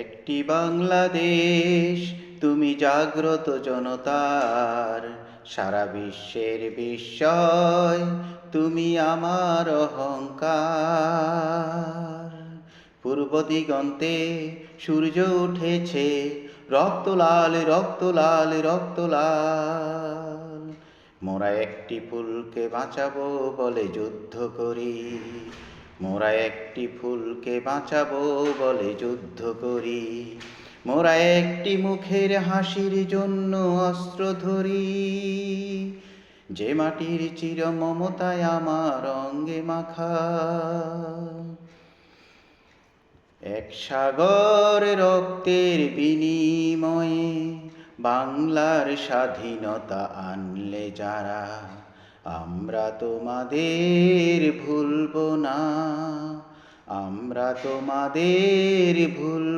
একটি বাংলাদেশ, তুমি জাগ্রত জনতার, সারা বিশ্বের বিস্ময়, তুমি আমার অহংকার। পূর্ব দিগন্তে সূর্য উঠেছে, রক্ত লাল, রক্ত লাল, রক্ত লাল। মোরা একটি ফুলকে বাঁচাবো বলে যুদ্ধ করি, মোরা একটি ফুলকে বাঁচাবো বলে যুদ্ধ করি। মোরা একটি মুখের হাসির জন্য অস্ত্র ধরি, যে মাটির চির মমতায় আমার অঙ্গে মাখা। এক সাগর রক্তের বিনিময়ে বাংলার স্বাধীনতা আনলে যারা, আমরা তোমাদের ভুলব না, আমরা তোমাদের ভুলব